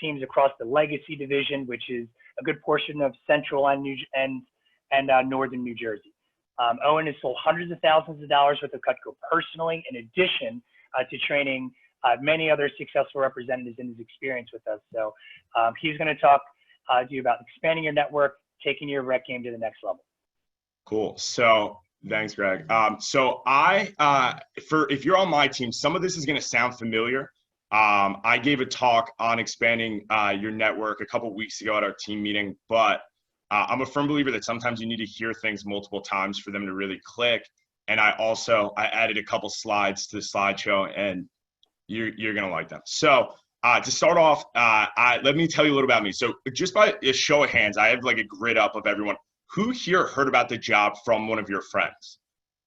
teams across the legacy division, which is a good portion of central and northern New Jersey. Owen has sold hundreds of thousands of dollars worth of Cutco personally, in addition to training many other successful representatives in his experience with us. So he's going to talk to you about expanding your network, taking your rec game to the next level. Cool. So thanks, Greg. So if you're on my team, some of this is going to sound familiar. I gave a talk on expanding your network a couple weeks ago at our team meeting, but I'm a firm believer that sometimes you need to hear things multiple times for them to really click. And I added a couple slides to the slideshow, and you're going to like them. So to start off, let me tell you a little about me. So just by a show of hands, I have like a grid up of everyone. Who here heard about the job from one of your friends?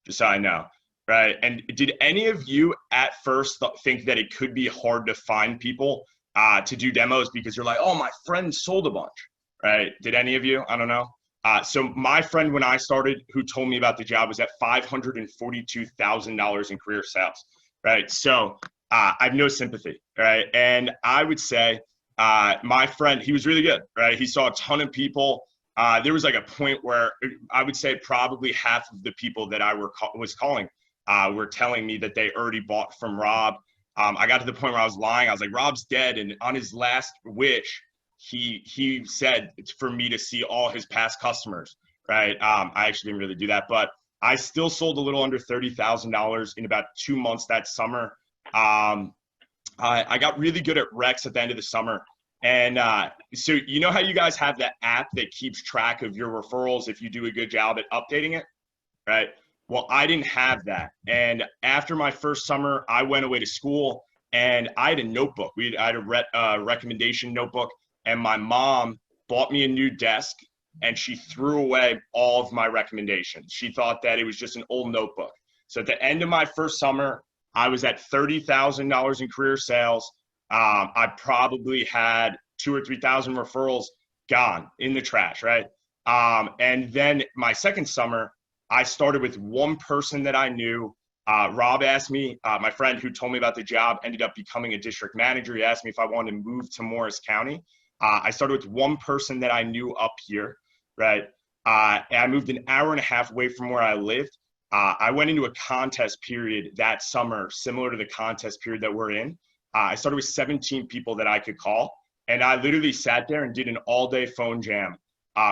Just so I know, right? And did any of you at first think that it could be hard to find people to do demos because you're like, oh, my friend sold a bunch, right? Did any of you? I don't know. So my friend, when I started, who told me about the job, was at $542,000 in career sales, right? So I have no sympathy, right? And I would say my friend, he was really good, right? He saw a ton of people. There was like a point where I would say probably half of the people that I was calling were telling me that they already bought from Rob. I got to the point where I was lying. I was like, Rob's dead. And on his last wish, he said it's for me to see all his past customers, right? I actually didn't really do that, but I still sold a little under $30,000 in about 2 months that summer. I got really good at Rex at the end of the summer. And so you know how you guys have that app that keeps track of your referrals if you do a good job at updating it, right? Well, I didn't have that. And after my first summer, I went away to school and I had a notebook. I had a recommendation notebook, and my mom bought me a new desk and she threw away all of my recommendations. She thought that it was just an old notebook. So at the end of my first summer, I was at $30,000 in career sales. I probably had 2,000 or 3,000 referrals gone in the trash, right? And then my second summer, I started with one person that I knew. Rob asked me, my friend who told me about the job ended up becoming a district manager. He asked me if I wanted to move to Morris County. I started with one person that I knew up here, right? And I moved an hour and a half away from where I lived. I went into a contest period that summer, similar to the contest period that we're in. I started with 17 people that I could call, and I literally sat there and did an all-day phone jam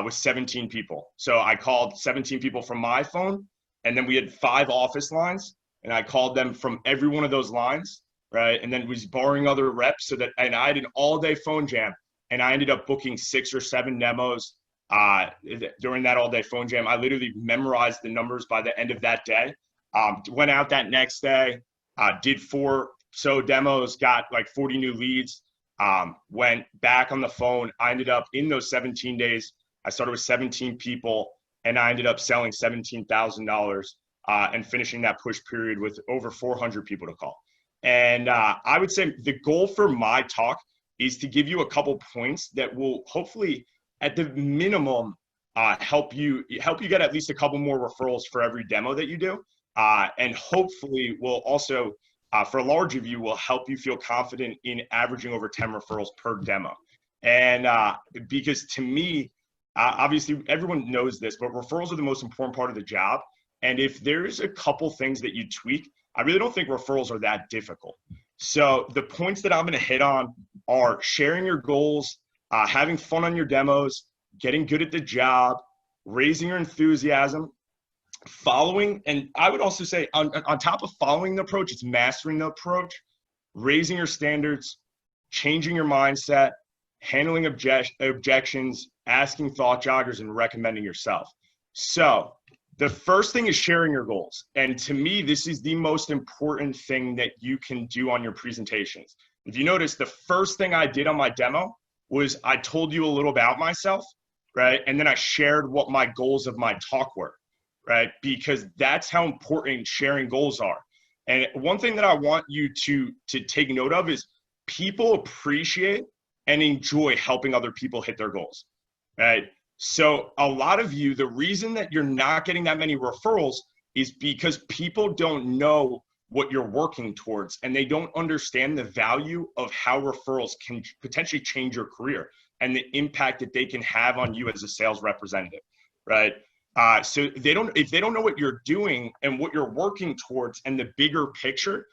with 17 people. So I called 17 people from my phone, and then we had 5 office lines, and I called them from every one of those lines, right? And then was borrowing other reps and I did an all-day phone jam, and I ended up booking 6 or 7 demos during that all-day phone jam. I literally memorized the numbers by the end of that day. Went out that next day, did 4 demos, got like 40 new leads, went back on the phone. I ended up in those 17 days, I started with 17 people, and I ended up selling $17,000 and finishing that push period with over 400 people to call. And I would say the goal for my talk is to give you a couple points that will hopefully, at the minimum, help you get at least a couple more referrals for every demo that you do, and hopefully will also, for a large of you, will help you feel confident in averaging over 10 referrals per demo. And because to me, obviously everyone knows this, but referrals are the most important part of the job. And if there's a couple things that you tweak, I really don't think referrals are that difficult. So the points that I'm going to hit on are sharing your goals, having fun on your demos, getting good at the job, raising your enthusiasm, following, and I would also say on top of following the approach, it's mastering the approach, raising your standards, changing your mindset, handling objections, asking thought joggers, and recommending yourself. So the first thing is sharing your goals. And to me, this is the most important thing that you can do on your presentations. If you notice, the first thing I did on my demo was I told you a little about myself, right? And then I shared what my goals of my talk were, right? Because that's how important sharing goals are. And one thing that I want you to take note of is people appreciate and enjoy helping other people hit their goals, right? So a lot of you, the reason that you're not getting that many referrals is because people don't know what you're working towards, and they don't understand the value of how referrals can potentially change your career and the impact that they can have on you as a sales representative, right? So if they don't know what you're doing and what you're working towards and the bigger picture,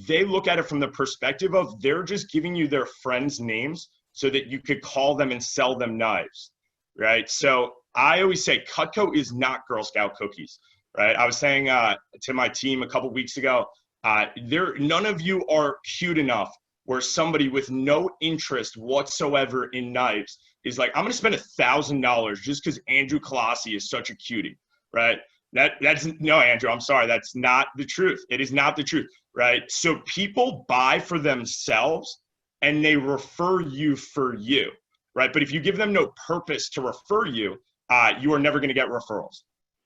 they look at it from the perspective of they're just giving you their friends' names so that you could call them and sell them knives, right? So I always say Cutco is not Girl Scout cookies, right? I was saying to my team a couple weeks ago, none of you are cute enough where somebody with no interest whatsoever in knives is like, I'm going to spend $1,000 just because Andrew Colossi is such a cutie, right? That's no, Andrew, I'm sorry. That's not the truth. It is not the truth, right? So people buy for themselves and they refer you for you, right? But if you give them no purpose to refer you, you are never going to get referrals,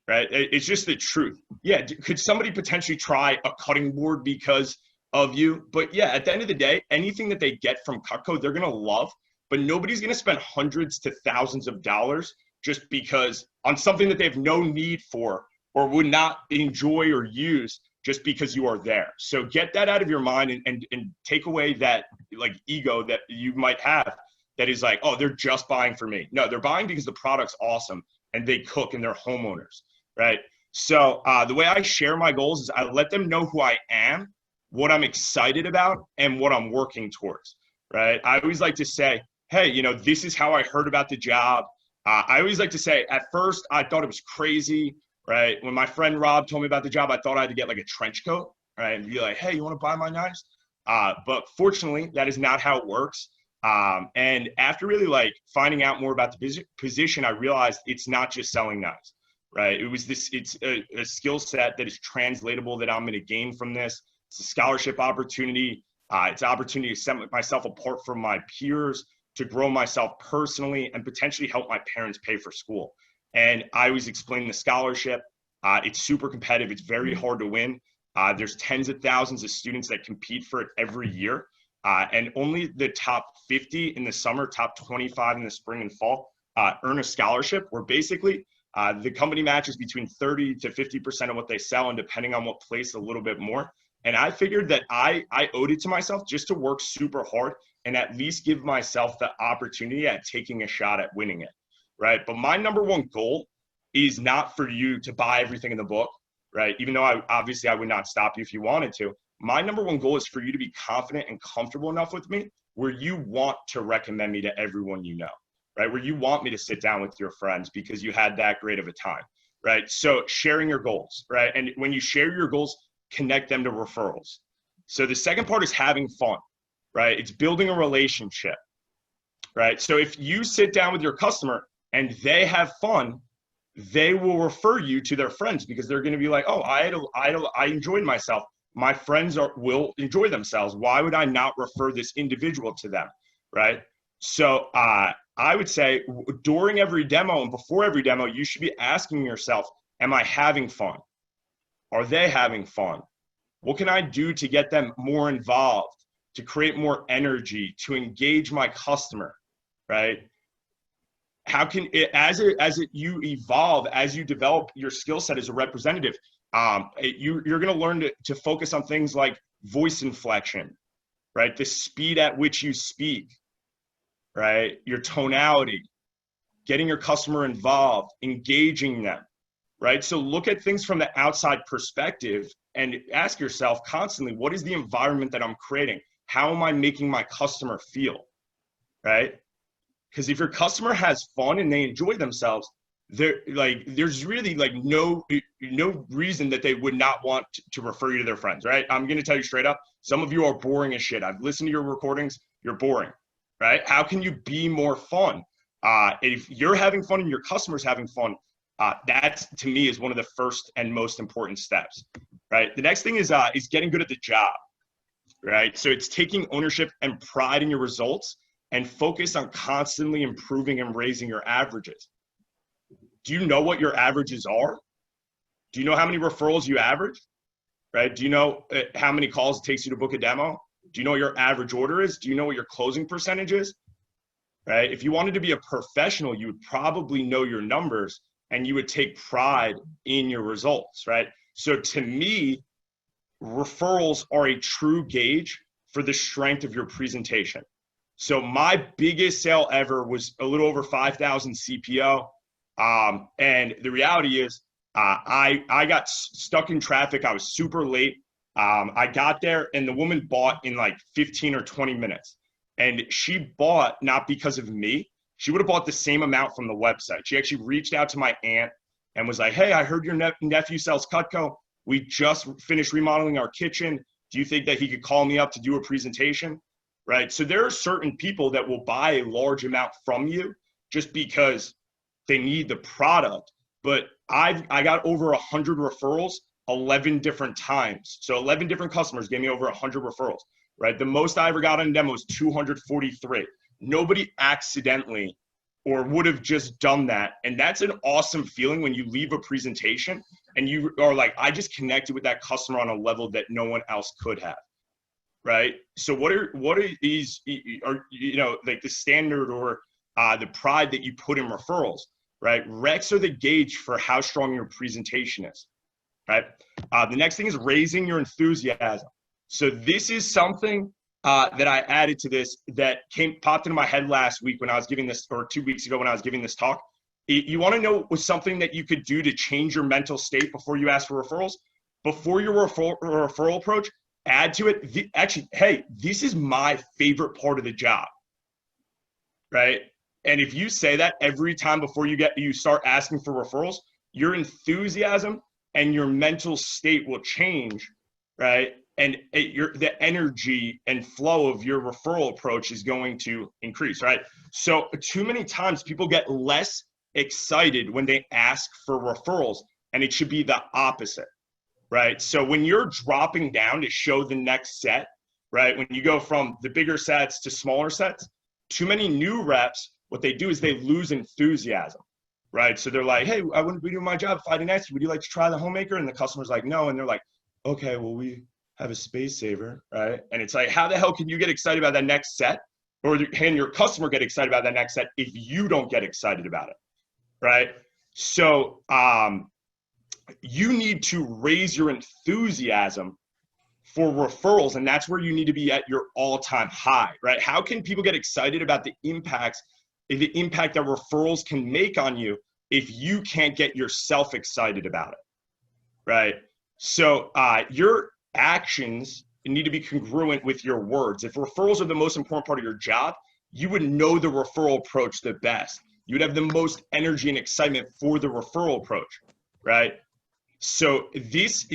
right? It's just the truth. Yeah. Could somebody potentially try a cutting board because of you? But yeah, at the end of the day, anything that they get from Cutco, they're going to love, but nobody's going to spend hundreds to thousands of dollars just because on something that they have no need for or would not enjoy or use just because you are there. So get that out of your mind and take away that like ego that you might have that is like, oh, they're just buying for me. No, they're buying because the product's awesome and they cook and they're homeowners, right? So the way I share my goals is I let them know who I am, what I'm excited about, and what I'm working towards, right? I always like to say, hey, you know, this is how I heard about the job. I always like to say, at first, I thought it was crazy, right? When my friend Rob told me about the job, I thought I had to get like a trench coat, right? And be like, hey, you want to buy my knives? But fortunately, that is not how it works. And after really like finding out more about the position, I realized it's not just selling knives, right? It's a skill set that is translatable that I'm going to gain from this. It's a scholarship opportunity. It's an opportunity to set myself apart from my peers, to grow myself personally, and potentially help my parents pay for school. And I always explain the scholarship. It's super competitive. It's very hard to win. There's tens of thousands of students that compete for it every year. And only the top 50 in the summer, top 25 in the spring and fall earn a scholarship where basically the company matches between 30 to 50% of what they sell, and depending on what place, a little bit more. And I figured that I owed it to myself just to work super hard and at least give myself the opportunity at taking a shot at winning it, right? But my number one goal is not for you to buy everything in the book, right? Even though obviously I would not stop you if you wanted to. My number one goal is for you to be confident and comfortable enough with me where you want to recommend me to everyone you know, right? Where you want me to sit down with your friends because you had that great of a time, right? So sharing your goals, right? And when you share your goals, connect them to referrals. So the second part is having fun, right? It's building a relationship, right? So if you sit down with your customer and they have fun, they will refer you to their friends because they're going to be like, oh, I enjoyed myself. My friends will enjoy themselves. Why would I not refer this individual to them, right? So I would say during every demo and before every demo, you should be asking yourself, am I having fun? Are they having fun? What can I do to get them more involved, to create more energy, to engage my customer, right? How can it, you evolve, as you develop your skill set as a representative, you're going to learn to focus on things like voice inflection, right? The speed at which you speak, right? Your tonality, getting your customer involved, engaging them, right? So look at things from the outside perspective and ask yourself constantly, what is the environment that I'm creating? How am I making my customer feel, right? Because if your customer has fun and they enjoy themselves, there's really like no reason that they would not want to refer you to their friends, right? I'm going to tell you straight up, some of you are boring as shit. I've listened to your recordings. You're boring, right? How can you be more fun? If you're having fun and your customer's having fun, that to me is one of the first and most important steps, right? The next thing is getting good at the job, right? So it's taking ownership and pride in your results and focus on constantly improving and raising your averages. Do you know what your averages are? Do you know how many referrals you average, right? Do you know how many calls it takes you to book a demo? Do you know what your average order is? Do you know what your closing percentage is, right? If you wanted to be a professional, you would probably know your numbers and you would take pride in your results, right? So to me, referrals are a true gauge for the strength of your presentation. So my biggest sale ever was a little over 5,000 CPO. And the reality is I got stuck in traffic. I was super late. I got there and the woman bought in like 15 or 20 minutes. And she bought not because of me. She would have bought the same amount from the website. She actually reached out to my aunt and was like, hey, I heard your nephew sells Cutco. We just finished remodeling our kitchen. Do you think that he could call me up to do a presentation? Right? So there are certain people that will buy a large amount from you just because they need the product. But I got over 100 referrals 11 different times. So 11 different customers gave me over 100 referrals, right? The most I ever got on a demo was 243. Nobody accidentally or would have just done that. And that's an awesome feeling when you leave a presentation and you are like, I just connected with that customer on a level that no one else could have. Right. So what are these, are, you know, like the standard or the pride that you put in referrals, right? Recs are the gauge for how strong your presentation is, right? The next thing is raising your enthusiasm. So this is something that I added to this that popped into my head last week when I was giving this, or 2 weeks ago when I was giving this talk. You want to know what was something that you could do to change your mental state before you ask for referrals? Before your referral approach, add to it, actually, hey, this is my favorite part of the job, right? And if you say that every time before you start asking for referrals, your enthusiasm and your mental state will change, right? And the energy and flow of your referral approach is going to increase, right? So too many times people get less excited when they ask for referrals, and it should be the opposite, right? So when you're dropping down to show the next set, right? When you go from the bigger sets to smaller sets, too many new reps, what they do is they lose enthusiasm, right? So they're like, hey, I wouldn't be doing my job if I didn't ask you. Would you like to try the homemaker? And the customer's like, no. And they're like, okay, well, we have a space saver, right? And it's like, how the hell can you get excited about that next set? Or can your customer get excited about that next set if you don't get excited about it, right? So you need to raise your enthusiasm for referrals, and that's where you need to be at your all-time high, right? How can people get excited about the impact that referrals can make on you if you can't get yourself excited about it, right? So your actions need to be congruent with your words. If referrals are the most important part of your job, you would know the referral approach the best. You would have the most energy and excitement for the referral approach, right? So this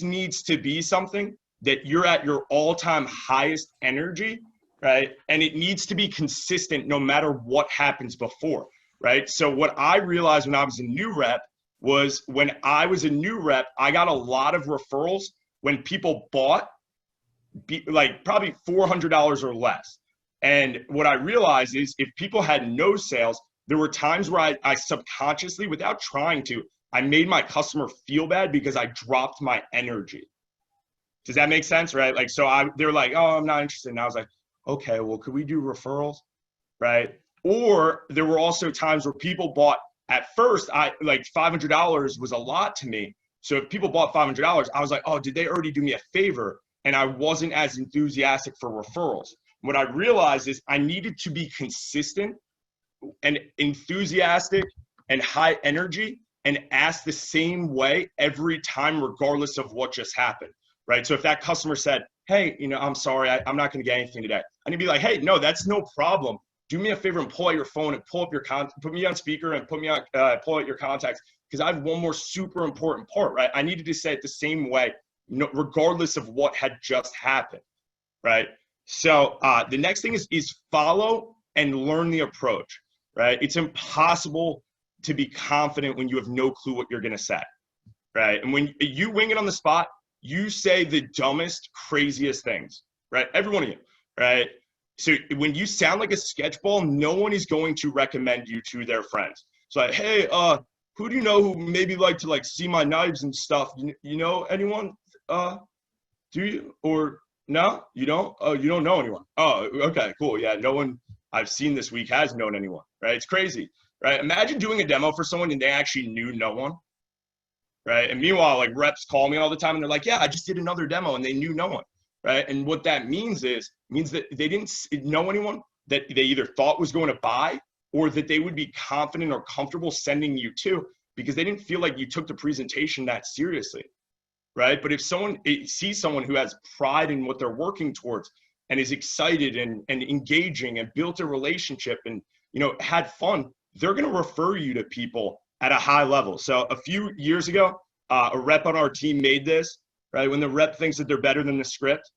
needs to be something that you're at your all-time highest energy, right? And it needs to be consistent no matter what happens before, right? So what I realized when I was a new rep was when I was a new rep, I got a lot of referrals when people bought like probably $400 or less. And what I realized is if people had no sales, there were times where I subconsciously, without trying to, I made my customer feel bad because I dropped my energy. Does that make sense, right? Like, so they're like, oh, I'm not interested. And I was like, okay, well, could we do referrals, right? Or there were also times where people bought, at first, like $500 was a lot to me. So if people bought $500, I was like, oh, did they already do me a favor? And I wasn't as enthusiastic for referrals. What I realized is I needed to be consistent and enthusiastic and high energy and ask the same way every time, regardless of what just happened, right? So if that customer said, hey, you know, I'm sorry, I'm not going to get anything today, I need to be like, hey, no, that's no problem. Do me a favor and pull out your phone and pull up your put me on speaker and pull out your contacts, because I have one more super important part, right? I needed to say it the same way, regardless of what had just happened, right? So the next thing is follow and learn the approach, right? It's impossible to be confident when you have no clue what you're going to say, right? And when you wing it on the spot, you say the dumbest, craziest things, right? Every one of you, right? So when you sound like a sketchball, no one is going to recommend you to their friends. It's like, hey, who do you know who maybe like to like see my knives and stuff? You know anyone? Do you? Or no, you don't? Oh, you don't know anyone. Oh, okay, cool. Yeah, no one I've seen this week has known anyone, right? It's crazy, right? Imagine doing a demo for someone and they actually knew no one, right? And meanwhile, like reps call me all the time and they're like, yeah, I just did another demo and they knew no one, right? And what that means that they didn't know anyone that they either thought was going to buy or that they would be confident or comfortable sending you to, because they didn't feel like you took the presentation that seriously, right? But if someone sees someone who has pride in what they're working towards and is excited and engaging and built a relationship and, you know, had fun, they're going to refer you to people at a high level. So a few years ago, a rep on our team made this, right? When the rep thinks that they're better than the script,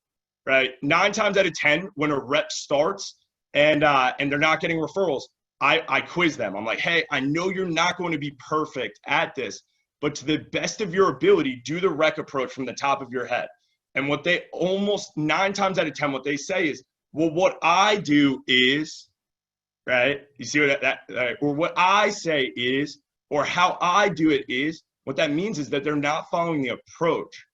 right? 9 times out of 10, when a rep starts and they're not getting referrals, I quiz them. I'm like, hey, I know you're not going to be perfect at this, but to the best of your ability, do the rec approach from the top of your head. And what they almost 9 times out of 10, what they say is, well, what I do is, right? You see what or what I say is, or how I do it is, what that means is that they're not following the approach,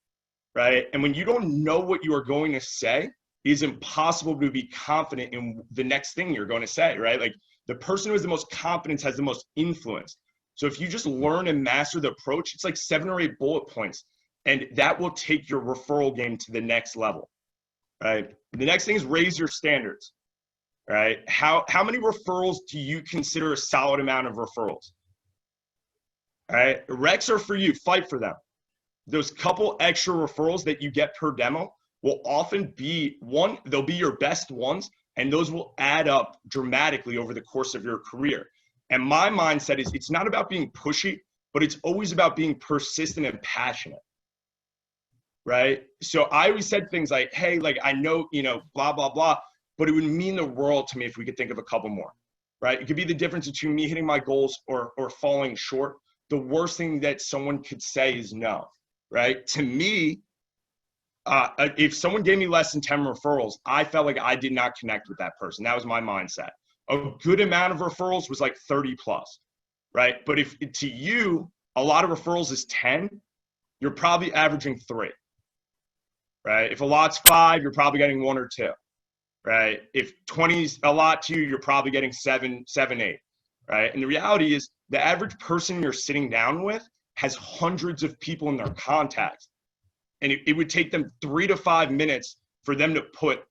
right? And when you don't know what you are going to say, it is impossible to be confident in the next thing you're going to say, right? Like the person who has the most confidence has the most influence. So if you just learn and master the approach, it's like 7 or 8 bullet points, and that will take your referral game to the next level, right? The next thing is raise your standards, right? How many referrals do you consider a solid amount of referrals? All right, recs are for you, fight for them. Those couple extra referrals that you get per demo will often be they'll be your best ones, and those will add up dramatically over the course of your career. And my mindset is it's not about being pushy, but it's always about being persistent and passionate, right? So I always said things like, hey, like I know, you know, blah, blah, blah, but it would mean the world to me if we could think of a couple more, right? It could be the difference between me hitting my goals or falling short. The worst thing that someone could say is no, right? To me, if someone gave me less than 10 referrals, I felt like I did not connect with that person. That was my mindset. A good amount of referrals was like 30 plus, right? But if to you, a lot of referrals is 10, you're probably averaging 3, right? If a lot's 5, you're probably getting 1 or 2, right? If 20 is a lot to you, you're probably getting 7, 8, right? And the reality is the average person you're sitting down with has hundreds of people in their contacts. And it would take them 3 to 5 minutes for them to put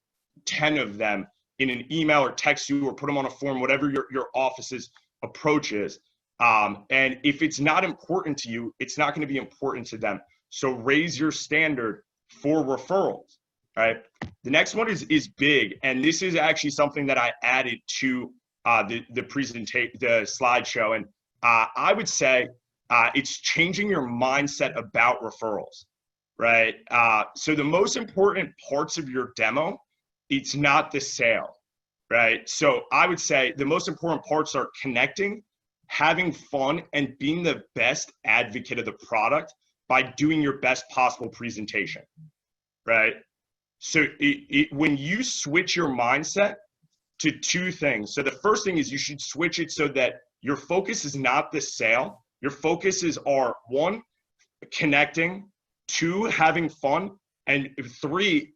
10 of them in an email or text you or put them on a form, whatever your office's approach is. And if it's not important to you, it's not going to be important to them. So raise your standard for referrals, right? The next one is big. And this is actually something that I added to the presentation, the slideshow. And I would say it's changing your mindset about referrals, right? So the most important parts of your demo, it's not the sale, right? So I would say the most important parts are connecting, having fun, and being the best advocate of the product by doing your best possible presentation, right? So when you switch your mindset to 2 things. So the first thing is you should switch it so that your focus is not the sale. Your focuses are 1, connecting, 2, having fun, and 3,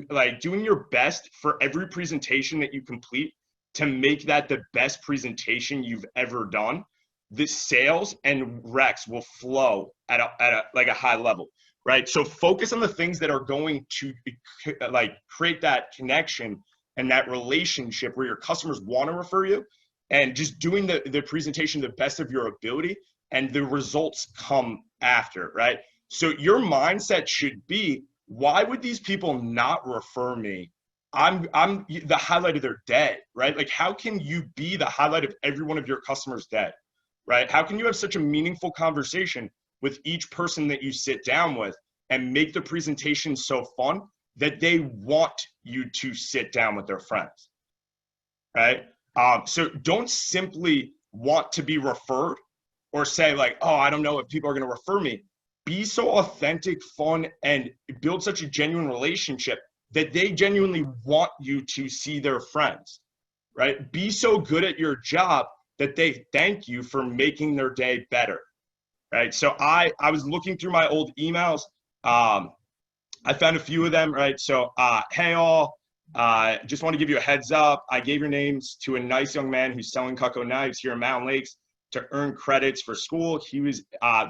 like doing your best for every presentation that you complete to make that the best presentation you've ever done. The sales and recs will flow at a high level, right? So focus on the things that are going to like create that connection and that relationship where your customers want to refer you, and just doing the presentation to the best of your ability, and the results come after, right? So your mindset should be, why would these people not refer me? I'm the highlight of their day, right? Like, how can you be the highlight of every one of your customers' day, right? How can you have such a meaningful conversation with each person that you sit down with and make the presentation so fun that they want you to sit down with their friends, right? So don't simply want to be referred or say like, oh, I don't know if people are going to refer me. Be so authentic, fun, and build such a genuine relationship that they genuinely want you to see their friends, right? Be so good at your job that they thank you for making their day better, right? So I was looking through my old emails. I found a few of them, right? So, hey all, just want to give you a heads up. I gave your names to a nice young man who's selling Cutco knives here in Mountain Lakes to earn credits for school. He was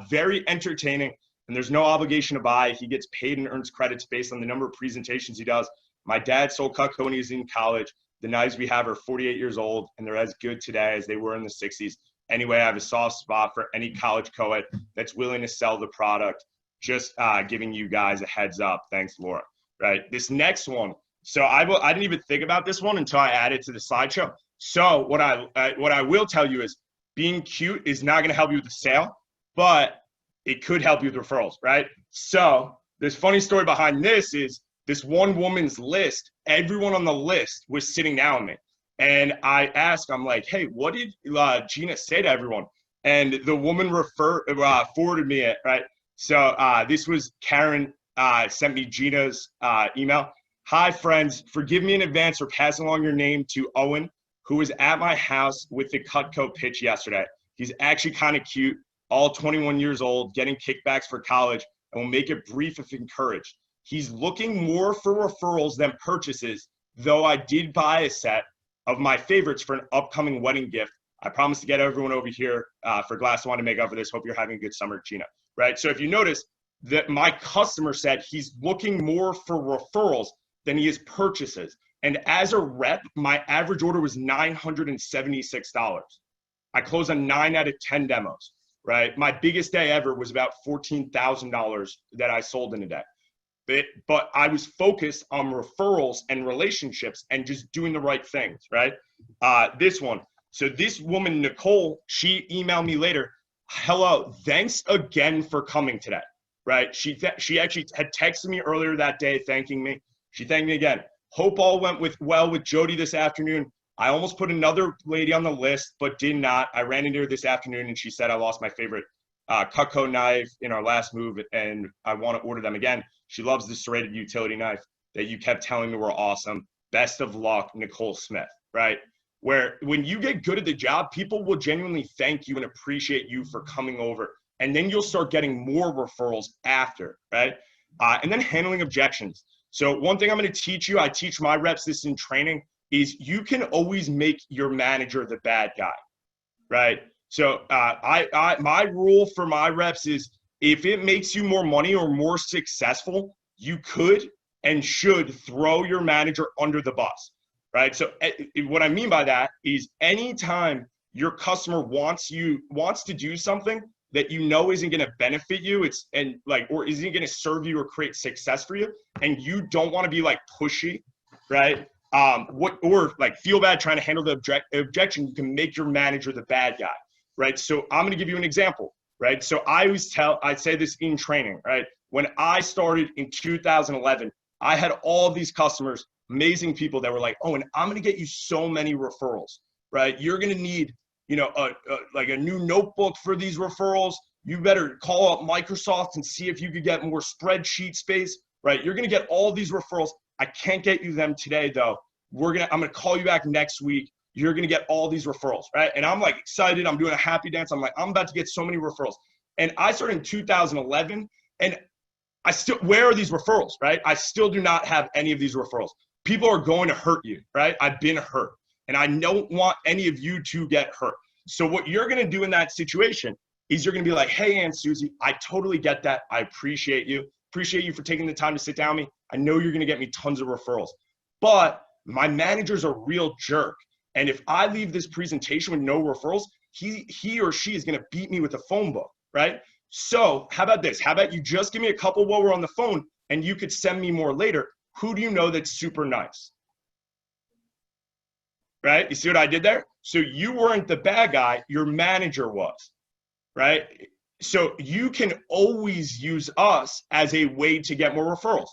very entertaining and there's no obligation to buy. He gets paid and earns credits based on the number of presentations he does. My dad sold Cutco when he was in college. The knives we have are 48 years old, and they're as good today as they were in the 60s. Anyway, I have a soft spot for any college co-ed that's willing to sell the product. Just giving you guys a heads up. Thanks, Laura. Right. This next one. So I didn't even think about this one until I added to the slideshow. So what I will tell you is being cute is not going to help you with the sale, but it could help you with referrals, right? So this funny story behind this is this one woman's list, everyone on the list was sitting down with me. And I asked, I'm like, hey, what did Gina say to everyone? And the woman forwarded me it, right? So this was Karen sent me Gina's email. Hi, friends. Forgive me in advance for passing along your name to Owen, who was at my house with the Cutco pitch yesterday. He's actually kind of cute, all 21 years old, getting kickbacks for college, and will make it brief if encouraged. He's looking more for referrals than purchases, though I did buy a set of my favorites for an upcoming wedding gift. I promise to get everyone over here for a glass of wine to make up for this. Hope you're having a good summer, Gina. Right? So if you notice that my customer said he's looking more for referrals than he is purchases. And as a rep, my average order was $976. I closed on 9 out of 10 demos, right? My biggest day ever was about $14,000 that I sold in a day. But I was focused on referrals and relationships and just doing the right things, right? This one. So this woman, Nicole, she emailed me later. Hello, thanks again for coming today, right? She actually had texted me earlier that day thanking me. She thanked me again. Hope all went well with Jody this afternoon. I almost put another lady on the list, but did not. I ran into her this afternoon, and she said I lost my favorite Cutco knife in our last move, and I want to order them again. She loves the serrated utility knife that you kept telling me were awesome. Best of luck, Nicole Smith, right? Where when you get good at the job, people will genuinely thank you and appreciate you for coming over. And then you'll start getting more referrals after, right? And then handling objections. So one thing I'm going to teach you, I teach my reps this in training, is you can always make your manager the bad guy, right? So my rule for my reps is if it makes you more money or more successful, you could and should throw your manager under the bus, right? So what I mean by that is anytime your customer wants to do something that you know isn't going to benefit you, or isn't going to serve you or create success for you, and you don't want to be like pushy, right? Or like feel bad trying to handle the objection, you can make your manager the bad guy, right? So I'm going to give you an example, right? So I say this in training, right? When I started in 2011, I had all of these customers, amazing people that were like, oh, and I'm going to get you so many referrals, right? You're going to need, like a new notebook for these referrals. You better call up Microsoft and see if you could get more spreadsheet space, right? You're going to get all these referrals. I can't get you them today though. I'm going to call you back next week. You're going to get all these referrals, right? And I'm like excited. I'm doing a happy dance. I'm like, I'm about to get so many referrals. And I started in 2011 and where are these referrals, right? I still do not have any of these referrals. People are going to hurt you, right? I've been hurt and I don't want any of you to get hurt. So what you're going to do in that situation is you're going to be like, hey, Aunt Susie, I totally get that. I appreciate you. Appreciate you for taking the time to sit down with me. I know you're going to get me tons of referrals, but my manager's a real jerk. And if I leave this presentation with no referrals, he or she is going to beat me with a phone book, right? So how about this? How about you just give me a couple while we're on the phone and you could send me more later. Who do you know that's super nice? Right? You see what I did there? So you weren't the bad guy, your manager was, right? So you can always use us as a way to get more referrals,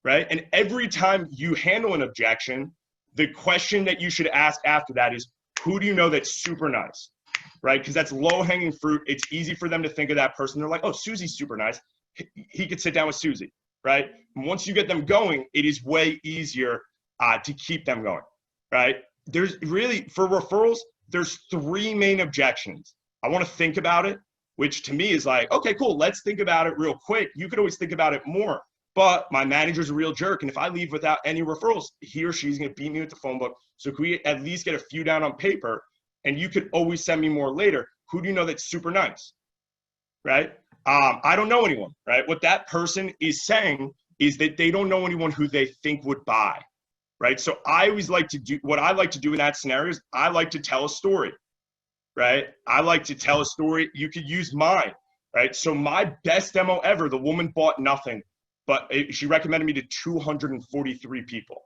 right? And every time you handle an objection, the question that you should ask after that is, who do you know that's super nice, right? Because that's low-hanging fruit. It's easy for them to think of that person. They're like, oh, Susie's super nice. He could sit down with Susie, right? And once you get them going, it is way easier to keep them going, right? There's really, for referrals, there's 3 main objections. I want to think about it, which to me is like, okay, cool, let's think about it real quick. You could always think about it more, but my manager's a real jerk. And if I leave without any referrals, he or she's going to beat me with the phone book. So can we at least get a few down on paper? And you could always send me more later. Who do you know that's super nice, right? I don't know anyone, right? What that person is saying is that they don't know anyone who they think would buy, right? So I always like to do, what I like to do in that scenario is I like to tell a story, right? I like to tell a story. You could use mine, right? So my best demo ever, the woman bought nothing, but she recommended me to 243 people.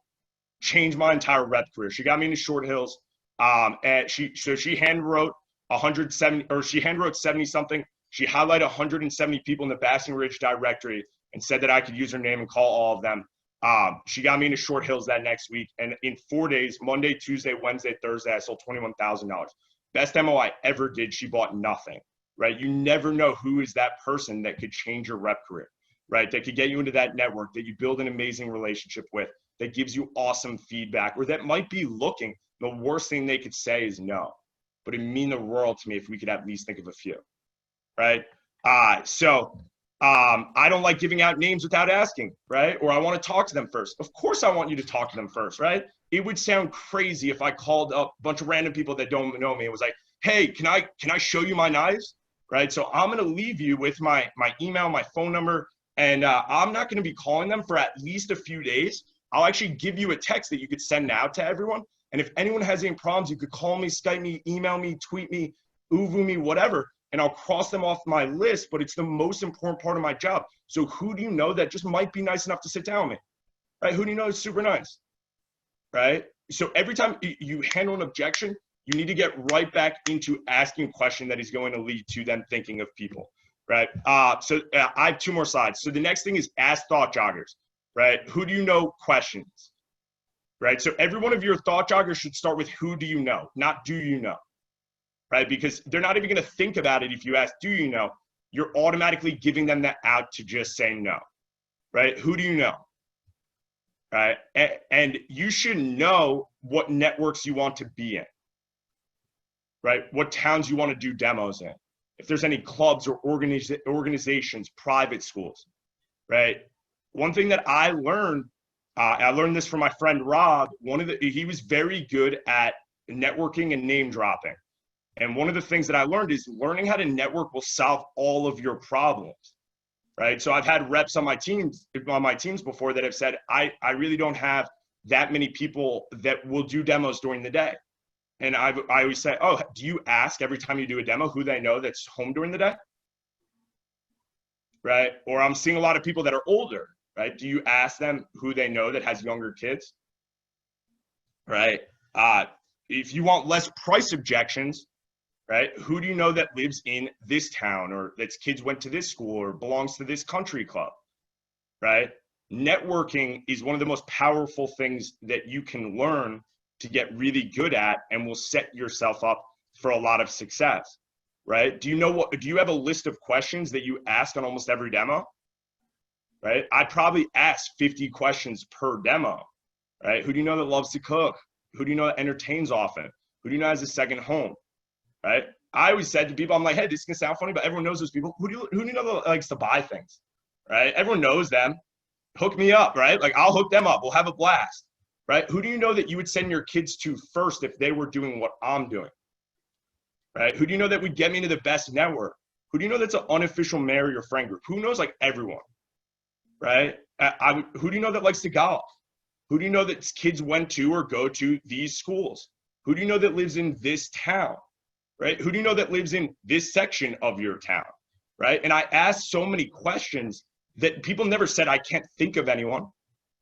Changed my entire rep career. She got me into Short Hills. And she hand wrote 170, or she hand wrote 70 something. She highlighted 170 people in the Basking Ridge directory and said that I could use her name and call all of them. She got me into Short Hills that next week. And in 4 days, Monday, Tuesday, Wednesday, Thursday, I sold $21,000. Best demo I ever did, she bought nothing, right? You never know who is that person that could change your rep career, right? That could get you into that network that you build an amazing relationship with, that gives you awesome feedback, or that might be looking. The worst thing they could say is no, but it'd mean the world to me if we could at least think of a few, right? I don't like giving out names without asking, right? Or I want to talk to them first. Of course I want you to talk to them first, right? It would sound crazy if I called up a bunch of random people that don't know me and was like, hey, can I show you my knives, right? So I'm going to leave you with my email, my phone number, and I'm not going to be calling them for at least a few days. I'll actually give you a text that you could send out to everyone. And if anyone has any problems, you could call me, Skype me, email me, tweet me, Uvu me, whatever, and I'll cross them off my list, but it's the most important part of my job. So who do you know that just might be nice enough to sit down with me, right? Who do you know is super nice, right? So every time you handle an objection, you need to get right back into asking a question that is going to lead to them thinking of people, right? So I have two more slides. So the next thing is ask thought joggers, right? Who do you know questions, right? So every one of your thought joggers should start with who do you know, not do you know, right? Because they're not even going to think about it if you ask, do you know? You're automatically giving them that out to just say no, right? Who do you know, right? And you should know what networks you want to be in, right? What towns you want to do demos in. If there's any clubs or organizations, private schools, right? One thing that I learned this from my friend Rob. He was very good at networking and name dropping. And one of the things that I learned is learning how to network will solve all of your problems, right? So I've had reps on my teams before that have said, I really don't have that many people that will do demos during the day. And I always say, oh, do you ask every time you do a demo who they know that's home during the day? Right? Or I'm seeing a lot of people that are older, right? Do you ask them who they know that has younger kids? Right? If you want less price objections, right? Who do you know that lives in this town, or that's kids went to this school, or belongs to this country club, right? Networking is one of the most powerful things that you can learn to get really good at, and will set yourself up for a lot of success, right? Do you have a list of questions that you ask on almost every demo, right? I probably ask 50 questions per demo, right? Who do you know that loves to cook? Who do you know that entertains often? Who do you know has a second home, right? I always said to people, I'm like, hey, this is gonna sound funny, but everyone knows those people. Who do you know that likes to buy things, right? Everyone knows them. Hook me up, right? Like, I'll hook them up. We'll have a blast, right? Who do you know that you would send your kids to first if they were doing what I'm doing, right? Who do you know that would get me into the best network? Who do you know that's an unofficial marry or friend group? Who knows, like, everyone, right? Who do you know that likes to golf? Who do you know that kids went to or go to these schools? Who do you know that lives in this town, right? Who do you know that lives in this section of your town, right? And I asked so many questions that people never said, I can't think of anyone,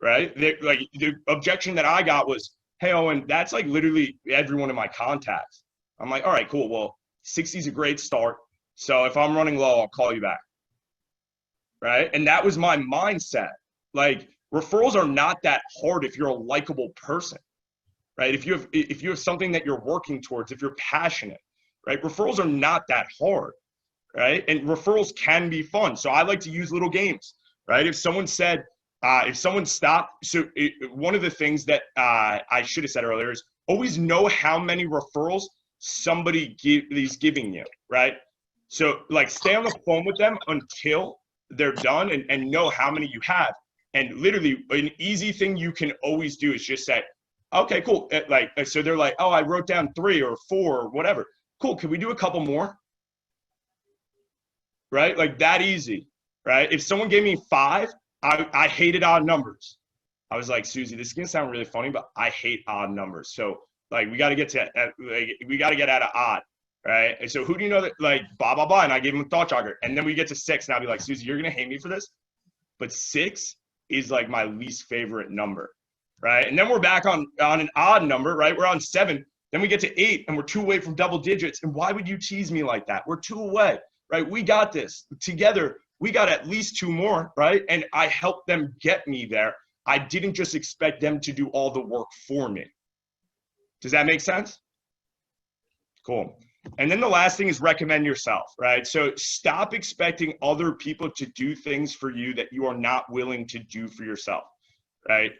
right? Like, the objection that I got was, hey, Owen, that's like literally everyone in my contacts. I'm like, all right, cool. Well, 60 is a great start. So if I'm running low, I'll call you back, right? And that was my mindset. Like, referrals are not that hard if you're a likable person, right? If you have something that you're working towards, if you're passionate, right? Referrals are not that hard, right? And referrals can be fun. So I like to use little games, right? If someone said, if someone stopped, one of the things that I should have said earlier is always know how many referrals somebody is giving you, right? So, like, stay on the phone with them until they're done, and know how many you have. And literally, an easy thing you can always do is just say, okay, cool. Like, so they're like, oh, I wrote down 3 or 4 or whatever. Cool, can we do a couple more? right? Like that easy, right? If someone gave me 5, I hated odd numbers. I was like, Susie, this is gonna sound really funny, but I hate odd numbers. So like we got to get to we got to get out of odd, right? And so who do you know that like blah blah blah? And I gave him a thought jogger, and then we get to 6, and I'll be like, Susie, you're gonna hate me for this, but 6 is like my least favorite number, right? And then we're back on an odd number, right? We're on 7. Then we get to 8, and we're 2 away from double digits. And why would you tease me like that? We're 2 away, right? We got this together. We got at least 2 more, right? And I helped them get me there. I didn't just expect them to do all the work for me. Does that make sense? Cool. And then the last thing is recommend yourself, right? So stop expecting other people to do things for you that you are not willing to do for yourself, right?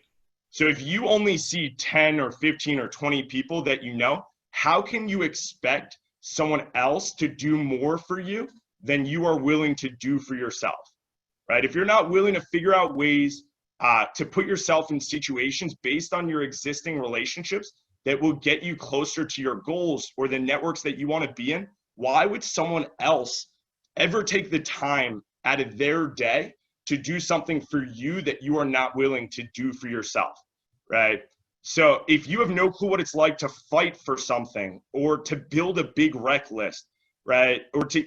So if you only see 10 or 15 or 20 people that you know, how can you expect someone else to do more for you than you are willing to do for yourself, right? If you're not willing to figure out ways to put yourself in situations based on your existing relationships that will get you closer to your goals or the networks that you want to be in, why would someone else ever take the time out of their day to do something for you that you are not willing to do for yourself, right? So if you have no clue what it's like to fight for something or to build a big rec list, right? Or to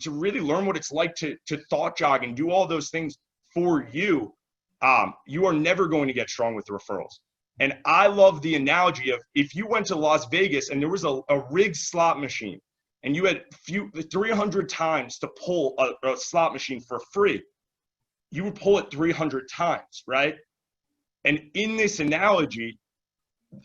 really learn what it's like to thought jog and do all those things for you, you are never going to get strong with referrals. And I love the analogy of if you went to Las Vegas and there was a rigged slot machine and you had 300 times to pull a slot machine for free, you would pull it 300 times, right? And in this analogy,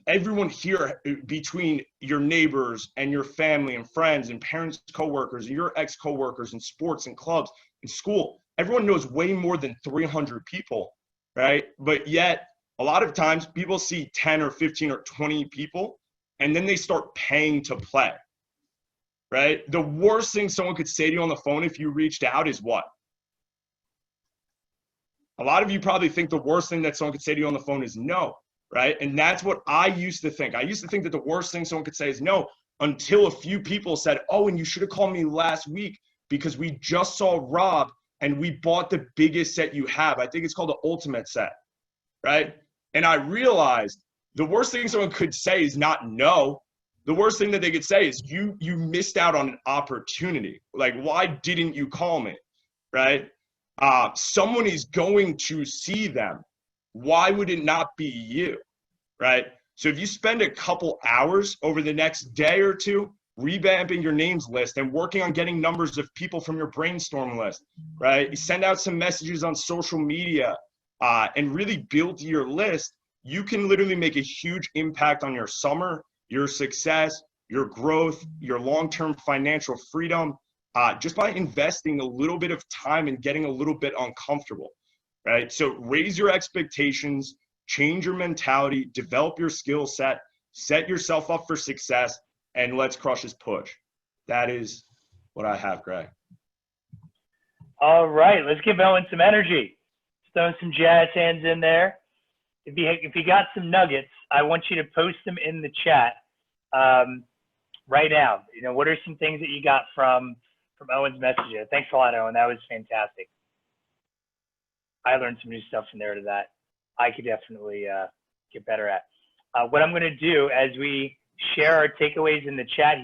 everyone here between your neighbors and your family and friends and parents, coworkers, and your ex-coworkers and sports and clubs and school, everyone knows way more than 300 people, right? But yet, a lot of times people see 10 or 15 or 20 people and then they start paying to play, right? The worst thing someone could say to you on the phone if you reached out is what? A lot of you probably think the worst thing that someone could say to you on the phone is no, right? And that's what I used to think. I used to think that the worst thing someone could say is no until a few people said, oh, and you should have called me last week because we just saw Rob and we bought the biggest set you have. I think it's called the Ultimate set, right? And I realized the worst thing someone could say is not no. The worst thing that they could say is you missed out on an opportunity. Like, why didn't you call me, right? Someone is going to see them. Why would it not be you, right? So if you spend a couple hours over the next day or two revamping your names list and working on getting numbers of people from your brainstorm list, right? You send out some messages on social media, and really build your list, you can literally make a huge impact on your summer, your success, your growth, your long-term financial freedom, just by investing a little bit of time and getting a little bit uncomfortable, right? So raise your expectations, change your mentality, develop your skill set, set yourself up for success, and let's crush this push. That is what I have, Greg. All right, let's give Owen some energy. Throwing some jazz hands in there. If you got some nuggets, I want you to post them in the chat right now. You know, what are some things that you got from Owen's messages? Thanks a lot, Owen. That was fantastic. I learned some new stuff from there that I could definitely get better at. What I'm going to do as we share our takeaways in the chat here.